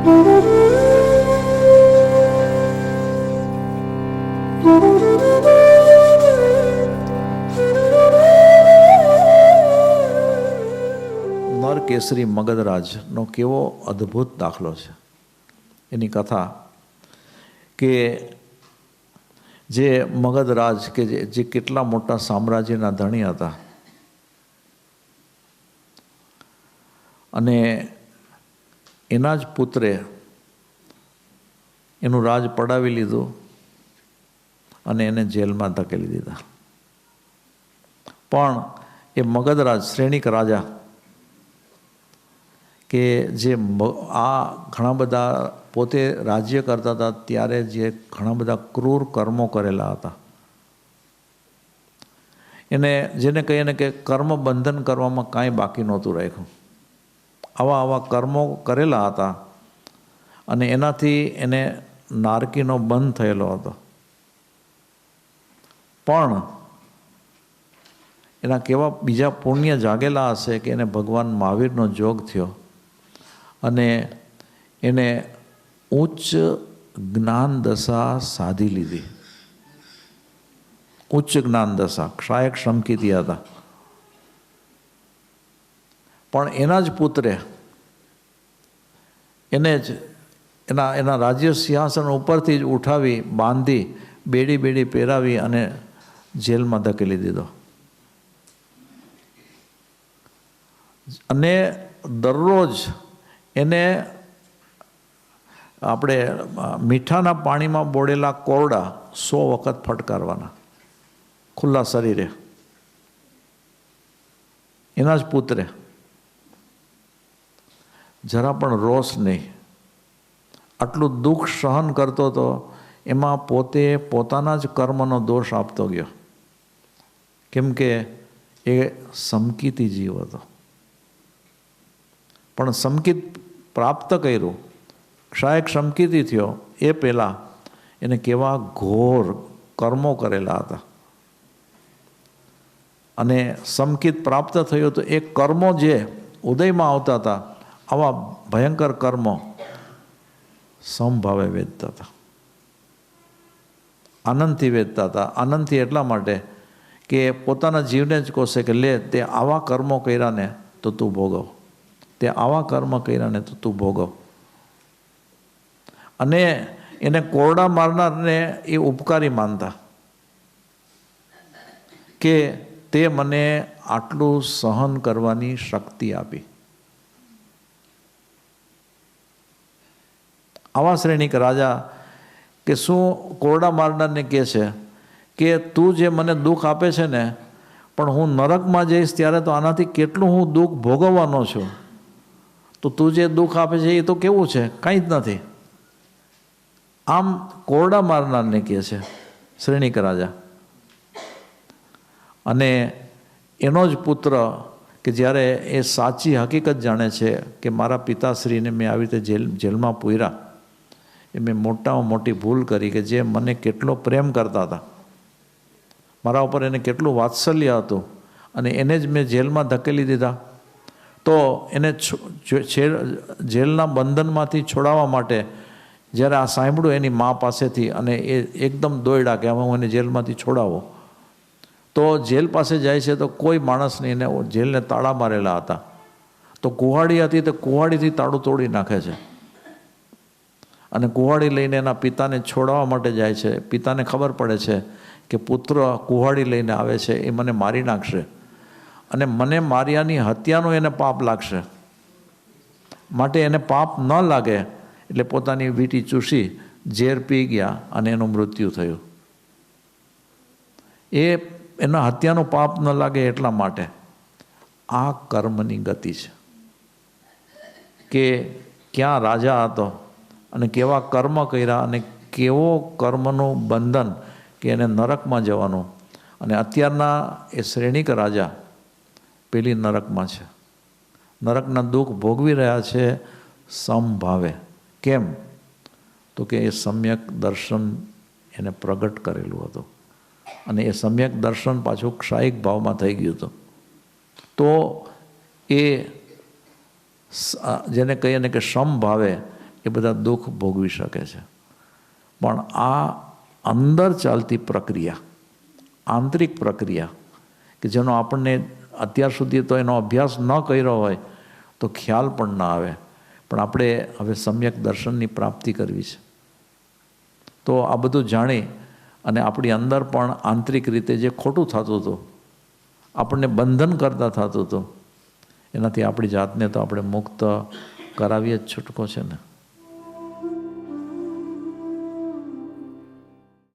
નરકેસરી મગધરાજનો કેવો અદ્ભુત દાખલો છે. એની કથા કે જે મગધરાજ કે જે કેટલા મોટા સામ્રાજ્યના ધણી હતા અને એના જ પુત્રે એનું રાજ પડાવી લીધું અને એને જેલમાં ધકેલી દીધા. પણ એ મગધરાજ શ્રેણિક રાજા કે જે આ ઘણા બધા પોતે રાજ્ય કરતા હતા ત્યારે જે ઘણા બધા ક્રૂર કર્મો કરેલા હતા, એને જેને કહીએ ને કે કર્મ બંધન કરવામાં કાંઈ બાકી નહોતું રાખ્યું. આવા કર્મો કરેલા હતા અને એનાથી એને નારકીનો બંધ થયેલો હતો. પણ એના કેવા બીજા પુણ્ય જાગેલા હશે કે એને ભગવાન મહાવીરનો જોગ થયો અને એને ઉચ્ચ જ્ઞાન દશા સાધી લીધી. ઉચ્ચ જ્ઞાન દશા, ક્ષાયક શમકીતી હતા. પણ એના જ પુત્રે એને જ એના રાજ્ય સિંહાસન ઉપરથી જ ઉઠાવી, બાંધી, બેડી પહેરાવી અને જેલમાં ધકેલી દીધો. અને દરરોજ એને આપણે મીઠાના પાણીમાં બોળેલા કોરડા 100 વખત ફટકારવાના ખુલ્લા શરીરે. એના જ પુત્રે જરા પણ રોષ નહીં, આટલું દુઃખ સહન કરતો હતો. એમાં પોતે પોતાના જ કર્મનો દોષ આપતો ગયો, કેમ કે એ સમકીતી જીવ હતો. પણ સમકિત પ્રાપ્ત કર્યું, ક્ષાયક સમકીતી થયો એ પહેલાં એને કેવા ઘોર કર્મો કરેલા હતા. અને સમકિત પ્રાપ્ત થયું તો એ કર્મો જે ઉદયમાં આવતા હતા, આવા ભયંકર કર્મો સમભાવે વેચતા હતા, આનંદથી વેચતા હતા. આનંદથી એટલા માટે કે પોતાના જીવને જ કહશે કે લે, તે આવા કર્મો કર્યા ને તો તું ભોગવ, તે આવા કર્મ કર્યા ને તો તું ભોગવ. અને એને કોરડા મારનારને એ ઉપકારી માનતા કે તે મને આટલું સહન કરવાની શક્તિ આપી. આવા શ્રેણીક રાજા કે શું કોરડા મારનારને કહે છે કે તું જે મને દુઃખ આપે છે ને, પણ હું નરકમાં જઈશ ત્યારે તો આનાથી કેટલું હું દુઃખ ભોગવવાનો છું. તો તું જે દુઃખ આપે છે એ તો કેવું છે, કંઈ જ નથી. આમ કોરડા મારનારને કહે છે શ્રેણીક રાજા. અને એનો જ પુત્ર કે જ્યારે એ સાચી હકીકત જાણે છે કે મારા પિતાશ્રીને મેં આવી રીતે જેલમાં પૂર્યા, એ મેં મોટામાં મોટી ભૂલ કરી કે જે મને કેટલો પ્રેમ કરતા હતા, મારા ઉપર એને કેટલું વાત્સલ્ય હતું, અને એને જ મેં જેલમાં ધકેલી દીધા. તો એને જેલના બંધનમાંથી છોડાવવા માટે જ્યારે આ સાંભળ્યું એની મા પાસેથી, અને એ એકદમ દોડ્યા કે હવે હું એને જેલમાંથી છોડાવો. તો જેલ પાસે જાય છે તો કોઈ માણસને એને જેલને તાળા મારેલા હતા. તો કુહાડી હતી તો કુહાડીથી તાળું તોડી નાખે છે અને કુહાડી લઈને એના પિતાને છોડાવવા માટે જાય છે. પિતાને ખબર પડે છે કે પુત્ર કુહાડી લઈને આવે છે, એ મને મારી નાખશે અને મને માર્યાની હત્યાનું એને પાપ લાગશે. માટે એને પાપ ન લાગે એટલે પોતાની વીંટી ચૂસી ઝેર પી ગયા અને એનું મૃત્યુ થયું. એના હત્યાનું પાપ ન લાગે એટલા માટે. આ કર્મની ગતિ છે કે ક્યાં રાજા હતો અને કેવા કર્મ કર્યા અને કેવો કર્મનું બંધન કે એને નરકમાં જવાનું. અને અત્યારના એ શ્રેણીક રાજા પેલી નરકમાં છે, નરકના દુઃખ ભોગવી રહ્યા છે સમભાવે. કેમ? તો કે એ સમ્યક દર્શન એને પ્રગટ કરેલું હતું અને એ સમ્યક દર્શન પાછું ક્ષાયિક ભાવમાં થઈ ગયું હતું. તો એ જેને કહીએ ને કે સમભાવે એ બધા દુઃખ ભોગવી શકે છે. પણ આ અંદર ચાલતી પ્રક્રિયા, આંતરિક પ્રક્રિયા કે જેનો આપણને અત્યાર સુધી તો એનો અભ્યાસ ન કર્યો હોય તો ખ્યાલ પણ ના આવે, પણ આપણે હવે સમ્યક દર્શનની પ્રાપ્તિ કરવી છે. તો આ બધું જાણી અને આપણી અંદર પણ આંતરિક રીતે જે ખોટું થતું હતું, આપણને બંધન કરતા થતું હતું, એનાથી આપણી જાતને તો આપણે મુક્ત કરાવીએ જ છૂટકો છે ને.